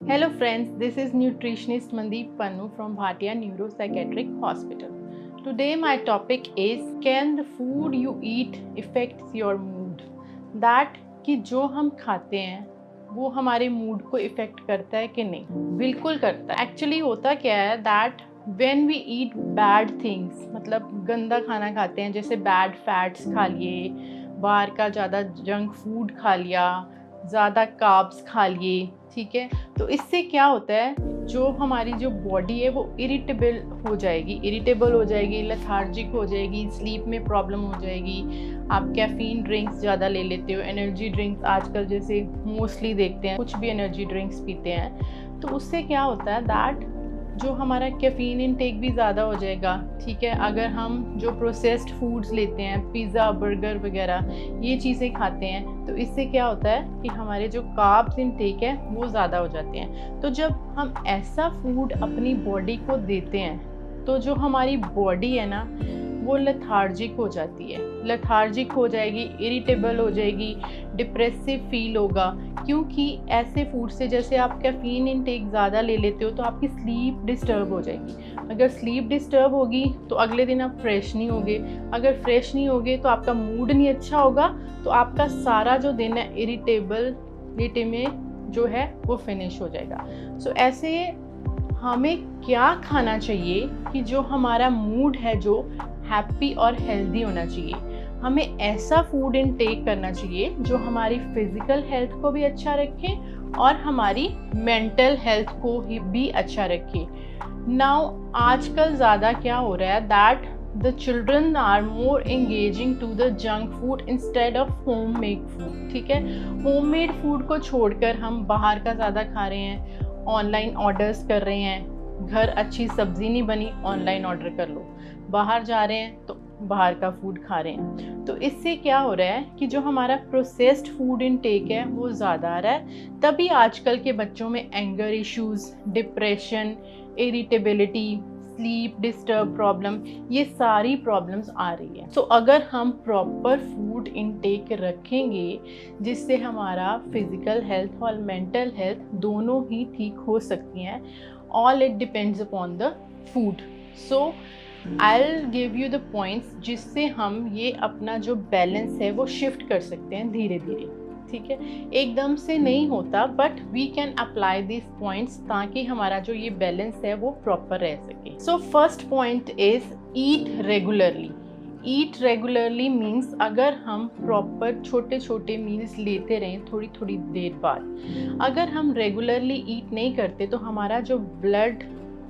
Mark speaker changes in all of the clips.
Speaker 1: Hello friends, this is nutritionist Mandeep Pannu from Bhatia Neuropsychiatric Hospital. Today my topic is can the food you eat affects your mood? That कि जो हम खाते हैं वो हमारे mood को effect करता है कि नहीं? बिल्कुल करता है। एक्चुअली होता क्या है that when we eat bad things मतलब गंदा खाना खाते हैं, जैसे बैड फैट्स खा लिए, बाहर का ज़्यादा जंक फूड खा लिया, ज़्यादा कार्ब्स खा लिए, ठीक है। तो इससे क्या होता है, जो हमारी जो बॉडी है वो इरिटेबल हो जाएगी, लेथार्जिक हो जाएगी, स्लीप में प्रॉब्लम हो जाएगी। आप कैफ़ीन ड्रिंक्स ज़्यादा ले लेते हो, एनर्जी ड्रिंक्स आजकल जैसे मोस्टली देखते हैं, कुछ भी एनर्जी ड्रिंक्स पीते हैं, तो उससे क्या होता है दैट जो हमारा कैफ़ीन इनटेक भी ज़्यादा हो जाएगा, ठीक है। अगर हम जो प्रोसेस्ड फूड्स लेते हैं, पिज़्ज़ा, बर्गर वगैरह ये चीज़ें खाते हैं, तो इससे क्या होता है कि हमारे जो कार्ब्स इनटेक है वो ज़्यादा हो जाते हैं। तो जब हम ऐसा फूड अपनी बॉडी को देते हैं, तो जो हमारी बॉडी है ना वो लेथार्जिक हो जाती है, लेथार्जिक हो जाएगी, इरिटेबल हो जाएगी, डिप्रेसिव फील होगा, क्योंकि ऐसे फूड से जैसे आप कैफ़ीन इनटेक ज़्यादा ले लेते हो तो आपकी स्लीप डिस्टर्ब हो जाएगी। अगर स्लीप डिस्टर्ब होगी तो अगले दिन आप फ्रेश नहीं होगे, अगर फ्रेश नहीं होगे तो आपका मूड नहीं अच्छा होगा, तो आपका सारा जो दिन है इरिटेबिलिटी में जो है वो फिनिश हो जाएगा। सो ऐसे हमें क्या खाना चाहिए कि जो हमारा मूड है जो हैप्पी और हेल्दी होना चाहिए। हमें ऐसा फूड इनटेक करना चाहिए जो हमारी फिजिकल हेल्थ को भी अच्छा रखे और हमारी मेंटल हेल्थ को भी अच्छा रखे। नाउ आजकल ज़्यादा क्या हो रहा है that the children are more engaging to the junk food instead of home made food, ठीक है। होम मेड फूड को छोड़कर हम बाहर का ज़्यादा खा रहे हैं, ऑनलाइन ऑर्डर्स कर रहे हैं, घर अच्छी सब्जी नहीं बनी ऑनलाइन ऑर्डर कर लो, बाहर जा रहे हैं तो बाहर का फूड खा रहे हैं। तो इससे क्या हो रहा है कि जो हमारा प्रोसेस्ड फूड इनटेक है वो ज़्यादा आ रहा है, तभी आजकल के बच्चों में anger issues, depression, irritability, sleep disturb problem, ये सारी प्रॉब्लम्स आ रही है। सो अगर हम प्रॉपर फूड इनटेक रखेंगे जिससे हमारा फिजिकल हेल्थ और मेंटल हेल्थ दोनों ही ठीक हो सकती हैं, all it depends upon the food. So I'll give you the points जिससे हम ये अपना जो बैलेंस है वो शिफ्ट कर सकते हैं धीरे धीरे, ठीक है। एकदम से नहीं होता, but we can apply this points ताकि हमारा जो ये बैलेंस है वो प्रॉपर रह सके। So first point is eat regularly. Eat regularly means अगर हम प्रॉपर छोटे छोटे मील्स लेते रहें थोड़ी थोड़ी देर बाद, अगर हम रेगुलरली ईट नहीं करते तो हमारा जो ब्लड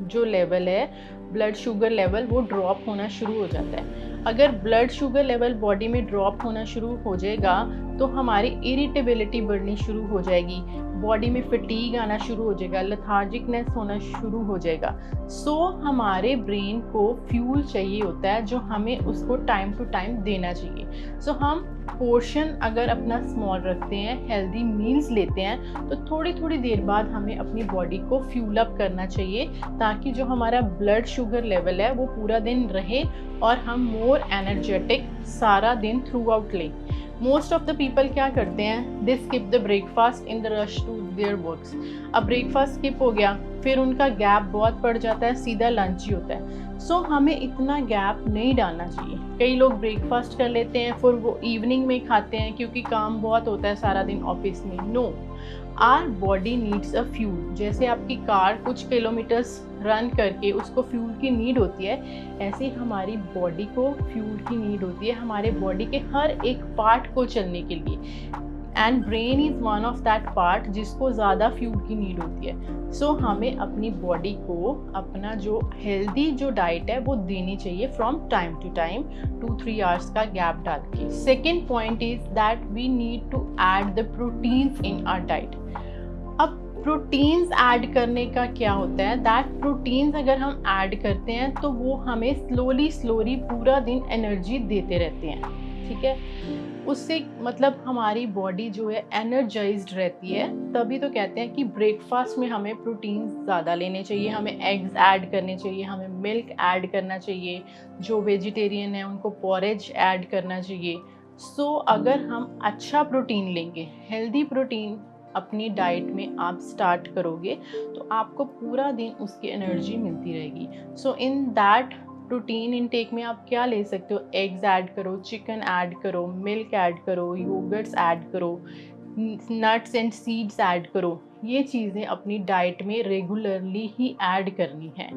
Speaker 1: जो लेवल है, ब्लड शुगर लेवल वो ड्रॉप होना शुरू हो जाता है। अगर ब्लड शुगर लेवल बॉडी में ड्रॉप होना शुरू हो जाएगा तो हमारी इरिटेबिलिटी बढ़नी शुरू हो जाएगी, बॉडी में फटीग आना शुरू हो जाएगा, लेथार्जिकनेस होना शुरू हो जाएगा। सो हमारे ब्रेन को फ्यूल चाहिए होता है जो हमें उसको टाइम टू टाइम देना चाहिए। सो हम पोर्शन अगर अपना स्मॉल रखते हैं, हेल्दी मील्स लेते हैं, तो थोड़ी थोड़ी देर बाद हमें अपनी बॉडी को फ्यूल अप करना चाहिए ताकि जो हमारा ब्लड शुगर लेवल है वो पूरा दिन रहे और हम मोर एनर्जेटिक सारा दिन थ्रू आउट लें। मोस्ट ऑफ द पीपल क्या करते हैं, they skip the breakfast in the rush to their works. अब ब्रेकफास्ट स्किप हो गया, फिर उनका गैप बहुत पड़ जाता है, सीधा लंच ही होता है। सो हमें इतना गैप नहीं डालना चाहिए। कई लोग ब्रेकफास्ट कर लेते हैं फिर वो इवनिंग में खाते हैं क्योंकि काम बहुत होता है सारा दिन ऑफिस में। No, our body needs a fuel. जैसे आपकी कार कुछ किलोमीटर्स रन करके उसको फ्यूल की नीड होती है, ऐसे ही हमारी बॉडी को फ्यूल की नीड होती है, हमारे बॉडी के हर एक पार्ट को चलने के लिए। And brain is one of that part जिसको ज़्यादा फ्यूल की नीड होती है। सो हमें अपनी बॉडी को अपना जो हेल्दी जो डाइट है वो देनी चाहिए from time to time, 2-3 hours का गैप डाल के। Second point is that we need to add the proteins in our diet. अब प्रोटीन्स ऐड करने का क्या होता है दैट प्रोटीन्स अगर हम ऐड करते हैं तो वो हमें स्लोली पूरा दिन एनर्जी देते रहते हैं, ठीक है। उससे मतलब हमारी बॉडी जो है एनर्जाइज्ड रहती है। तभी तो कहते हैं कि ब्रेकफास्ट में हमें प्रोटीन ज़्यादा लेने चाहिए, हमें एग्स ऐड करने चाहिए, हमें मिल्क ऐड करना चाहिए, जो वेजिटेरियन है उनको पॉरेज ऐड करना चाहिए। सो अगर हम अच्छा प्रोटीन लेंगे, हेल्दी प्रोटीन अपनी डाइट में आप स्टार्ट करोगे तो आपको पूरा दिन उसकी एनर्जी मिलती रहेगी। सो इन दैट प्रोटीन इनटेक में आप क्या ले सकते हो, एग्स ऐड करो, चिकन ऐड करो, मिल्क ऐड करो, योगर्ट्स ऐड करो, नट्स एंड सीड्स ऐड करो। ये चीज़ें अपनी डाइट में रेगुलरली ही ऐड करनी है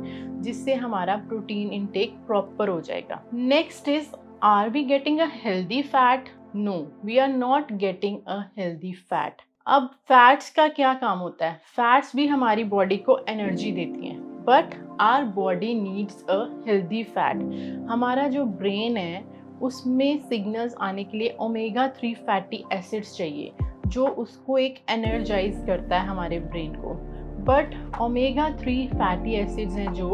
Speaker 1: जिससे हमारा प्रोटीन इनटेक प्रॉपर हो जाएगा। Next is, are we getting a healthy fat? No, we are not getting a healthy fat. अब फैट्स का क्या काम होता है? फैट्स भी हमारी बॉडी को एनर्जी देती हैं, but are body needs a healthy fat. हमारा जो ब्रेन है उसमें सिग्नल्स आने के लिए ओमेगा 3 फैटी एसिड्स चाहिए जो उसको एक एनर्जाइज करता है हमारे ब्रेन को। बट ओमेगा 3 फैटी एसिड्स हैं जो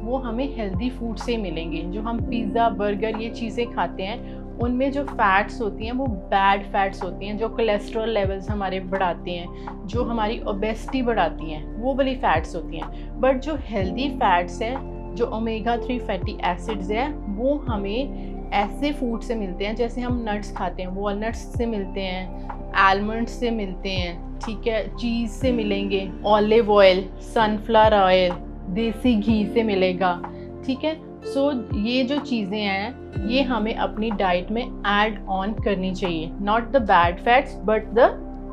Speaker 1: वो हमें हेल्दी फूड से मिलेंगे। जो हम पिज़्ज़ा, बर्गर, ये चीज़ें खाते हैं उनमें जो फैट्स होती हैं वो बैड फैट्स होती हैं जो कोलेस्ट्रॉल लेवल्स हमारे बढ़ाती हैं, जो हमारी ओबेसिटी बढ़ाती हैं, वो वाली फैट्स होती हैं। बट जो हेल्दी फैट्स हैं, जो ओमेगा 3 फैटी एसिड्स हैं, वो हमें ऐसे फूड से मिलते हैं जैसे हम नट्स खाते हैं, वॉलनट्स से मिलते हैं, आलमंड्स से मिलते हैं, ठीक है, चीज़ से मिलेंगे, ऑलिव ऑयल, सनफ्लावर ऑयल, देसी घी से मिलेगा, ठीक है। सो ये जो चीज़ें हैं ये हमें अपनी डाइट में ऐड ऑन करनी चाहिए। Not the bad fats but the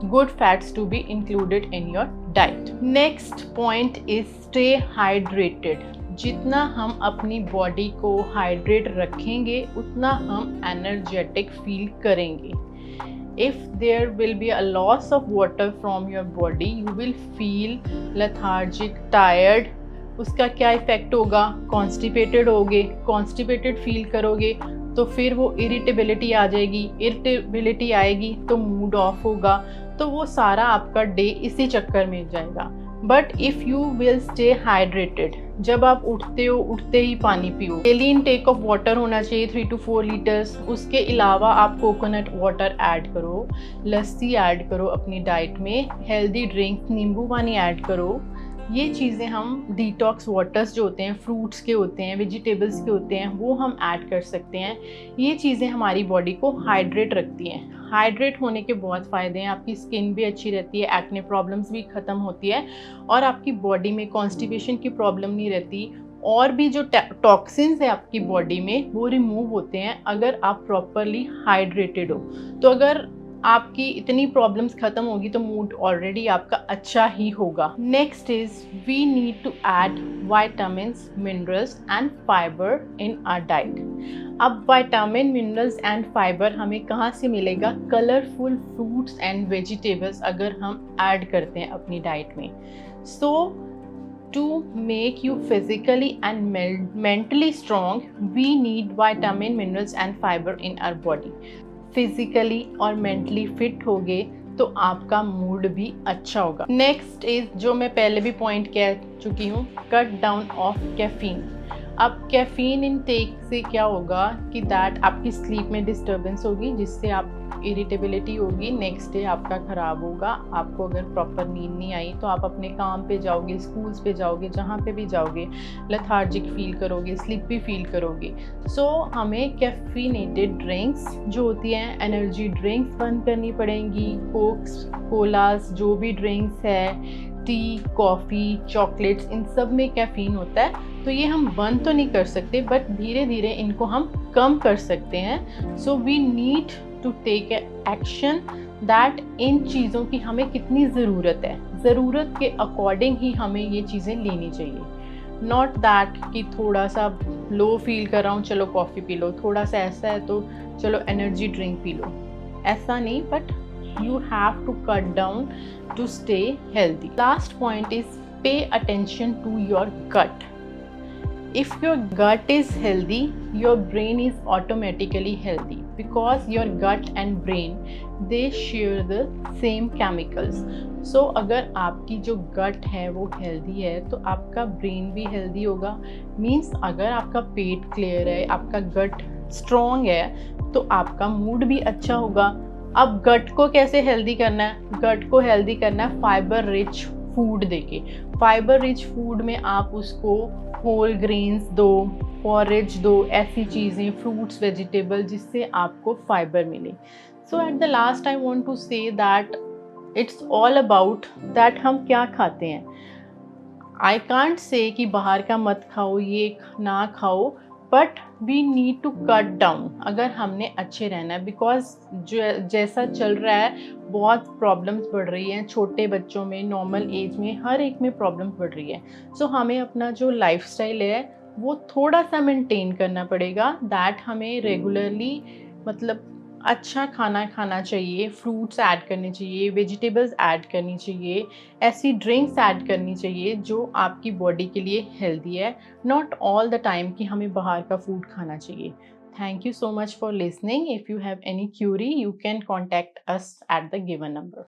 Speaker 1: good fats to be included in your diet. Next point is stay hydrated. जितना हम अपनी बॉडी को हाइड्रेट रखेंगे उतना हम एनर्जेटिक फील करेंगे। If there will be a loss of water from your body, you will feel lethargic, tired. उसका क्या इफ़ेक्ट होगा? कॉन्स्टिपेटेड होगे, कॉन्स्टिपेटेड फील करोगे तो फिर वो इरिटेबिलिटी आ जाएगी, इरिटेबिलिटी आएगी तो मूड ऑफ होगा, तो वो सारा आपका डे इसी चक्कर में जाएगा। But if you will stay hydrated, जब आप उठते हो उठते ही पानी पियो। डेली इनटेक ऑफ वाटर होना चाहिए 3 to 4 लीटर्स। उसके अलावा आप कोकोनट वाटर ऐड करो, लस्सी ऐड करो अपनी डाइट में, हेल्दी ड्रिंक, नींबू पानी ऐड करो। ये चीज़ें हम डिटॉक्स वाटर्स जो होते हैं, फ्रूट्स के होते हैं, वेजिटेबल्स के होते हैं, वो हम ऐड कर सकते हैं। ये चीज़ें हमारी बॉडी को हाइड्रेट रखती हैं। हाइड्रेट होने के बहुत फ़ायदे हैं, आपकी स्किन भी अच्छी रहती है, एक्ने प्रॉब्लम्स भी ख़त्म होती है और आपकी बॉडी में कॉन्स्टिपेशन की प्रॉब्लम नहीं रहती, और भी जो टॉक्सिन्स है आपकी बॉडी में वो रिमूव होते हैं अगर आप प्रॉपरली हाइड्रेटेड हो। तो अगर आपकी इतनी प्रॉब्लम्स ख़त्म होगी तो मूड ऑलरेडी आपका अच्छा ही होगा। Next is, we need to add vitamins, minerals and fibre in our diet. अब विटामिन, मिनरल्स एंड फाइबर हमें कहाँ से मिलेगा? कलरफुल फ्रूट्स एंड वेजिटेबल्स अगर हम ऐड करते हैं अपनी डाइट में। सो to make you physically and mentally strong, we need vitamin, minerals and fiber in our body. Physically और मेंटली फिट होगे तो आपका मूड भी अच्छा होगा। नेक्स्ट इज, जो मैं पहले भी पॉइंट कह चुकी हूँ, कट डाउन ऑफ कैफीन। अब कैफीन इनटेक से क्या होगा कि दैट आपकी स्लीप में डिस्टर्बेंस होगी जिससे आप इरिटेबिलिटी होगी, नेक्स्ट डे आपका ख़राब होगा। आपको अगर प्रॉपर नींद नहीं आई तो आप अपने काम पे जाओगे, स्कूल्स पे जाओगे, जहाँ पे भी जाओगे लेथार्जिक फील करोगे, स्लीपी फील करोगे। सो हमें कैफीनेटेड ड्रिंक्स जो होती हैं, एनर्जी ड्रिंक्स बंद करनी पड़ेंगी। कोक्स, कोलास, जो भी ड्रिंक्स है, टी, कॉफ़ी, चॉकलेट्स, इन सब में कैफ़ीन होता है। तो ये हम बंद तो नहीं कर सकते बट धीरे धीरे इनको हम कम कर सकते हैं। So we need to take action that इन चीज़ों की हमें कितनी ज़रूरत है, ज़रूरत के अकॉर्डिंग ही हमें ये चीज़ें लेनी चाहिए। नॉट दैट कि थोड़ा सा लो फील कर रहा हूँ चलो कॉफ़ी पी लो, थोड़ा सा ऐसा है तो चलो एनर्जी ड्रिंक पी लो, ऐसा नहीं, but you have to cut down to stay healthy. Last point is, pay attention to your gut. If your gut is healthy, your brain is automatically healthy because your gut and brain, they share the same chemicals. So अगर आपकी जो gut है वो healthy है तो आपका brain भी healthy होगा। Means अगर आपका पेट clear है, आपका gut strong है तो आपका mood भी अच्छा होगा। अब गट को कैसे हेल्दी करना है? गट को हेल्दी करना है फाइबर रिच फूड देके। फाइबर रिच फूड में आप उसको होल ग्रेन्स दो, पॉरेज दो, ऐसी चीज़ें, फ्रूट्स, वेजिटेबल, जिससे आपको फाइबर मिले। So at the last I want to say that it's all about that हम क्या खाते हैं। आई कांट से कि बाहर का मत खाओ, ये ना खाओ, but we need to cut down अगर हमने अच्छे रहना है। बिकॉज जो जैसा चल रहा है, बहुत प्रॉब्लम्स बढ़ रही हैं छोटे बच्चों में, नॉर्मल एज में, हर एक में प्रॉब्लम्स बढ़ रही है। सो हमें अपना जो लाइफस्टाइल है वो थोड़ा सा मेंटेन करना पड़ेगा। दैट हमें रेगुलरली मतलब अच्छा खाना खाना चाहिए, फ्रूट्स ऐड करने चाहिए, वेजिटेबल्स ऐड करनी चाहिए, ऐसी ड्रिंक्स ऐड करनी चाहिए जो आपकी बॉडी के लिए हेल्दी है। नॉट ऑल द टाइम कि हमें बाहर का फूड खाना चाहिए। Thank you so much for listening. If you have any Curie, you can contact us at the given number.